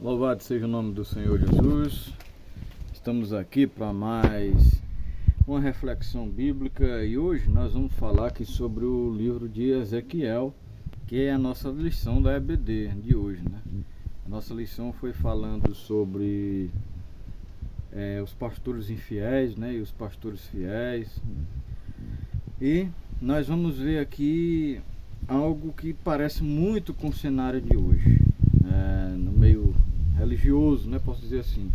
Louvado seja o nome do Senhor Jesus. Estamos aqui para mais uma reflexão bíblica e hoje nós vamos falar aqui sobre o livro de Ezequiel, que é a nossa lição da EBD de hoje, né? A nossa lição foi falando sobre os pastores infiéis, né? E os pastores fiéis. E nós vamos ver aqui algo que parece muito com o cenário de hoje, no meio religioso, né? Posso dizer assim.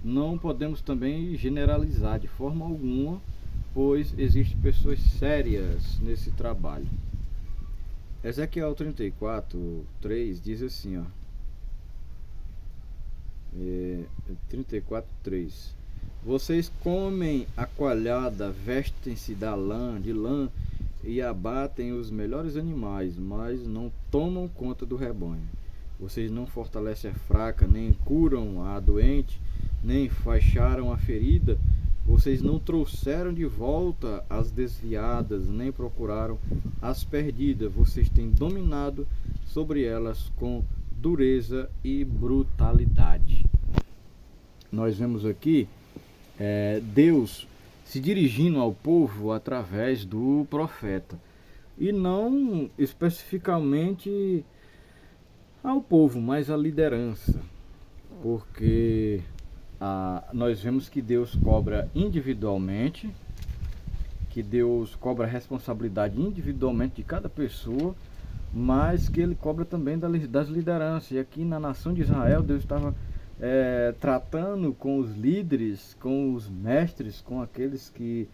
Não podemos também generalizar de forma alguma, pois existem pessoas sérias nesse trabalho. Ezequiel 34:3 diz assim, ó. 34:3. Vocês comem a coalhada, vestem-se de lã e abatem os melhores animais, mas não tomam conta do rebanho. Vocês não fortalecem a fraca, nem curam a doente, nem faixaram a ferida. Vocês não trouxeram de volta as desviadas, nem procuraram as perdidas. Vocês têm dominado sobre elas com dureza e brutalidade. Nós vemos aqui Deus se dirigindo ao povo através do profeta, e não especificamente ao povo, mas à liderança, porque nós vemos que Deus cobra individualmente, que Deus cobra a responsabilidade individualmente de cada pessoa, mas que Ele cobra também das lideranças. E aqui na nação de Israel, Deus estava tratando com os líderes, com os mestres, com aqueles que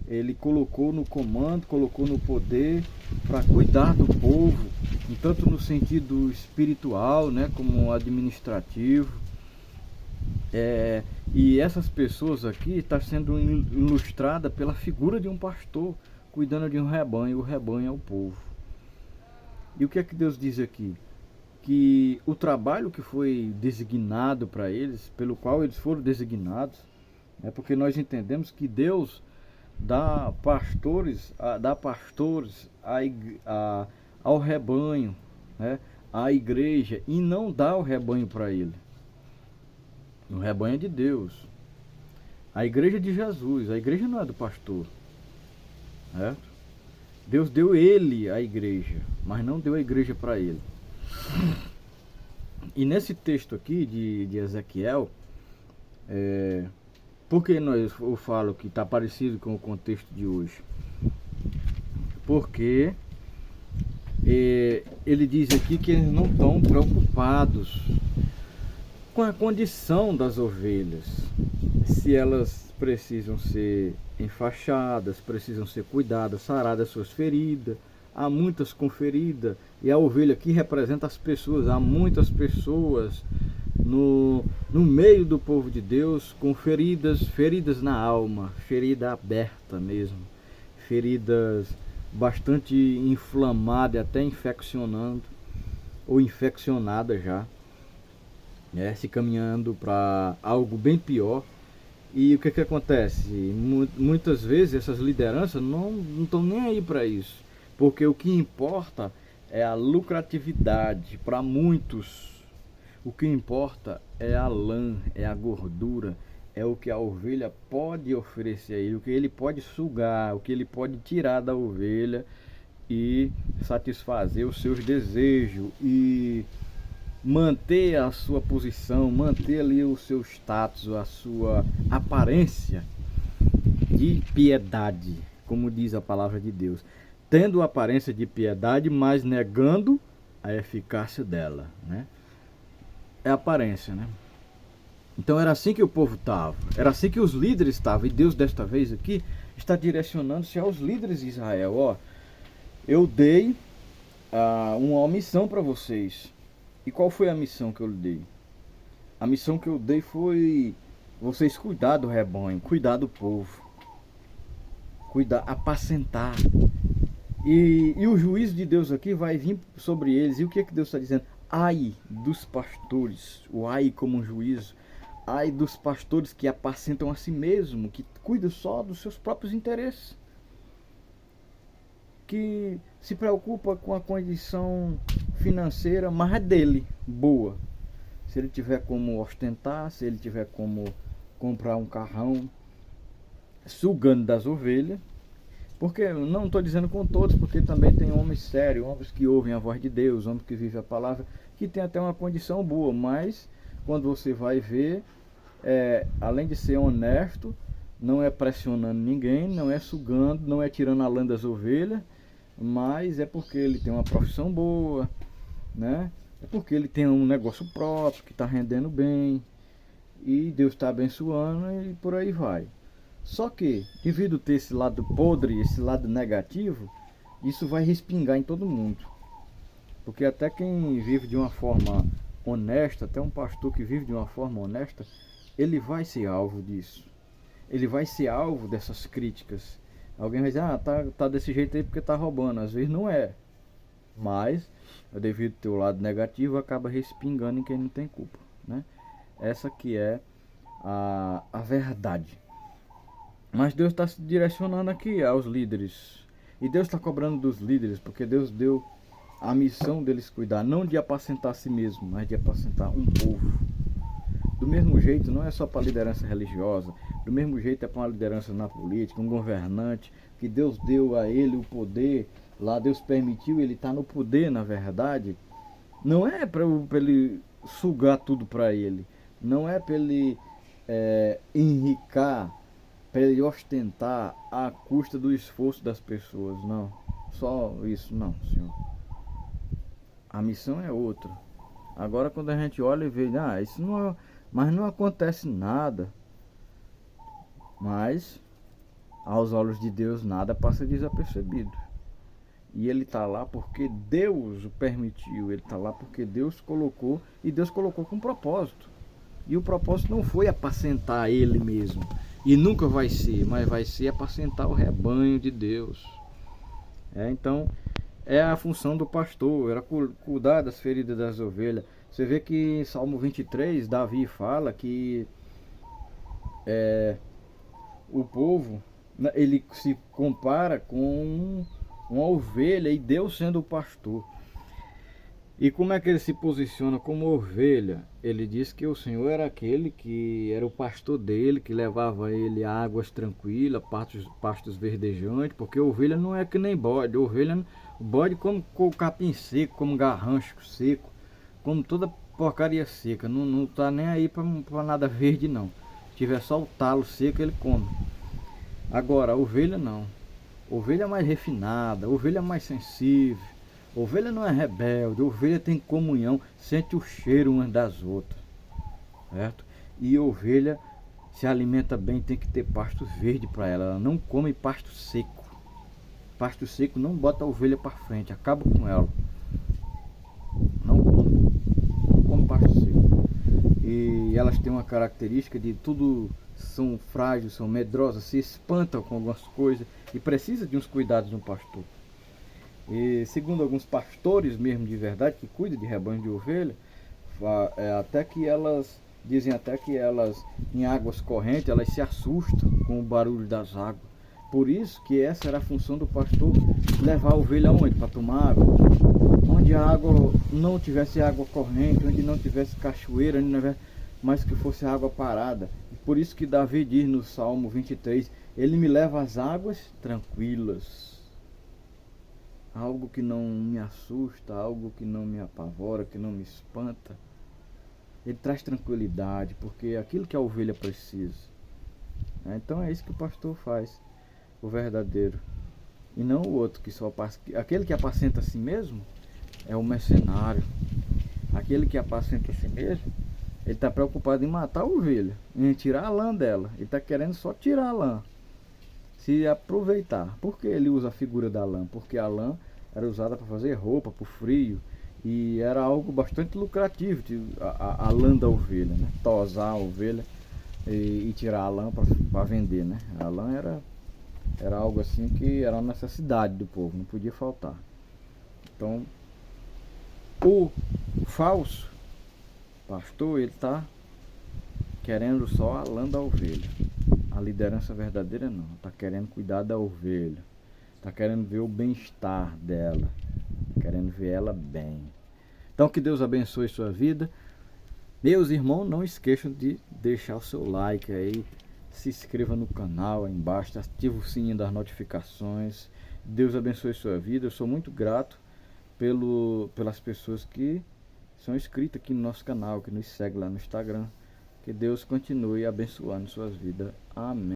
Ele colocou no comando, colocou no poder para cuidar do povo, tanto no sentido espiritual, né, como administrativo. E essas pessoas aqui estão sendo ilustradas pela figura de um pastor cuidando de um rebanho. O rebanho é o povo. E o que é que Deus diz aqui? Que o trabalho que foi designado para eles, pelo qual eles foram designados, porque nós entendemos que Deus dá pastores ao rebanho, né, à igreja, e não dá o rebanho para ele. O rebanho é de Deus. A igreja é de Jesus. A igreja não é do pastor, certo? Deus deu ele a igreja, mas não deu a igreja para ele. E nesse texto aqui de Ezequiel, por que eu falo que está parecido com o contexto de hoje? Porque ele diz aqui que eles não estão preocupados com a condição das ovelhas, se elas precisam ser enfaixadas, precisam ser cuidadas, saradas suas feridas. Há muitas com ferida, e a ovelha aqui representa as pessoas. Há muitas pessoas no meio do povo de Deus com feridas na alma, ferida aberta mesmo, feridas bastante inflamadas, até infeccionando ou infeccionadas já, se caminhando para algo bem pior. E o que acontece? Muitas vezes essas lideranças não estão nem aí para isso, porque o que importa é a lucratividade para muitos. O que importa é a lã, é a gordura, é o que a ovelha pode oferecer a ele, o que ele pode sugar, o que ele pode tirar da ovelha e satisfazer os seus desejos e manter a sua posição, manter ali o seu status, a sua aparência de piedade, como diz a palavra de Deus. Tendo aparência de piedade, mas negando a eficácia dela, né? É aparência, né? Então era assim que o povo estava, era assim que os líderes estavam. E Deus desta vez aqui está direcionando-se aos líderes de Israel. Ó, eu dei uma missão para vocês. E qual foi a missão que eu lhe dei? A missão que eu dei foi vocês cuidar do rebanho, cuidar do povo, cuidar, apacentar. E o juízo de Deus aqui vai vir sobre eles. E o que é que Deus está dizendo? Ai dos pastores, o ai como um juízo. Ai dos pastores que apacentam a si mesmo, que cuidam só dos seus próprios interesses, que se preocupa com a condição financeira, mas é dele, boa. se ele tiver como ostentar, se ele tiver como comprar um carrão, sugando das ovelhas. Porque eu não estou dizendo com todos, porque também tem homens sérios, homens que ouvem a voz de Deus, homens que vivem a palavra, que tem até uma condição boa, mas quando você vai ver, além de ser honesto, não é pressionando ninguém, não é sugando, não é tirando a lã das ovelhas, mas é porque ele tem uma profissão boa, né? É porque ele tem um negócio próprio que está rendendo bem e Deus está abençoando e por aí vai. Só que, devido ter esse lado podre, esse lado negativo, isso vai respingar em todo mundo. Porque até quem vive de uma forma honesta, até um pastor que vive de uma forma honesta, ele vai ser alvo disso. Ele vai ser alvo dessas críticas. Alguém vai dizer, tá desse jeito aí porque tá roubando. Às vezes não é. Mas, devido ter o lado negativo, acaba respingando em quem não tem culpa, né? Essa que é a verdade. Mas Deus está se direcionando aqui aos líderes. E Deus está cobrando dos líderes, porque Deus deu a missão deles cuidar, não de apacentar a si mesmo, mas de apacentar um povo. Do mesmo jeito, não é só para liderança religiosa, do mesmo jeito é para uma liderança na política, um governante, que Deus deu a ele o poder, lá Deus permitiu, ele está no poder, na verdade. Não é para ele sugar tudo para ele, não é para ele enricar, para ele ostentar à custa do esforço das pessoas, não. Só isso, não, Senhor. A missão é outra. Agora quando a gente olha e vê, isso não, mas não acontece nada. Mas aos olhos de Deus nada passa desapercebido. E ele está lá porque Deus o permitiu, ele está lá porque Deus colocou, e Deus colocou com propósito. E o propósito não foi apacentar ele mesmo, e nunca vai ser, mas vai ser apacentar o rebanho de Deus. Então, é a função do pastor, era cuidar das feridas das ovelhas. Você vê que em Salmo 23, Davi fala que o povo, ele se compara com uma ovelha e Deus sendo o pastor. E como é que ele se posiciona como ovelha? Ele diz que o Senhor era aquele que era o pastor dele, que levava ele a águas tranquilas, pastos verdejantes, porque ovelha não é que nem bode. Bode come com capim seco, como garrancho seco, como toda porcaria seca. Não tá nem aí para nada verde não. Se tiver só o talo seco, ele come. Agora, a ovelha não. Ovelha é mais refinada, ovelha é mais sensível. Ovelha não é rebelde, ovelha tem comunhão, sente o cheiro umas das outras, certo? E ovelha se alimenta bem, tem que ter pasto verde para ela, ela não come pasto seco. Pasto seco não bota a ovelha para frente, acaba com ela. Não come pasto seco. E elas têm uma característica de tudo, são frágeis, são medrosas, se espantam com algumas coisas e precisa de uns cuidados de um pastor. E segundo alguns pastores mesmo de verdade que cuidam de rebanho de ovelha, dizem até que elas em águas correntes elas se assustam com o barulho das águas. Por isso que essa era a função do pastor, levar a ovelha onde? Para tomar água. Onde a água não tivesse água corrente, onde não tivesse cachoeira, mas que fosse água parada. E por isso que Davi diz no Salmo 23, ele me leva às águas tranquilas. Algo que não me assusta, algo que não me apavora, que não me espanta. Ele traz tranquilidade, porque é aquilo que a ovelha precisa. Então é isso que o pastor faz, o verdadeiro. E não o outro que só passa. Aquele que apacenta a si mesmo é o mercenário. Aquele que apacenta a si mesmo, ele está preocupado em matar a ovelha, em tirar a lã dela. Ele está querendo só tirar a lã, se aproveitar. Por que ele usa a figura da lã? Porque a lã era usada para fazer roupa, para o frio, e era algo bastante lucrativo, a lã da ovelha, né? Tosar a ovelha e tirar a lã para vender, né? A lã era algo assim que era uma necessidade do povo, não podia faltar. Então, o falso pastor, ele está querendo só a lã da ovelha. A liderança verdadeira não, está querendo cuidar da ovelha, está querendo ver o bem-estar dela, tá querendo ver ela bem. Então que Deus abençoe sua vida, Meus irmãos, não esqueçam de deixar o seu like aí, se inscreva no canal aí embaixo, ative o sininho das notificações. Deus abençoe sua vida. Eu sou muito grato pelas pessoas que são inscritas aqui no nosso canal, que nos seguem lá no Instagram. Que Deus continue abençoando suas vidas. Amém.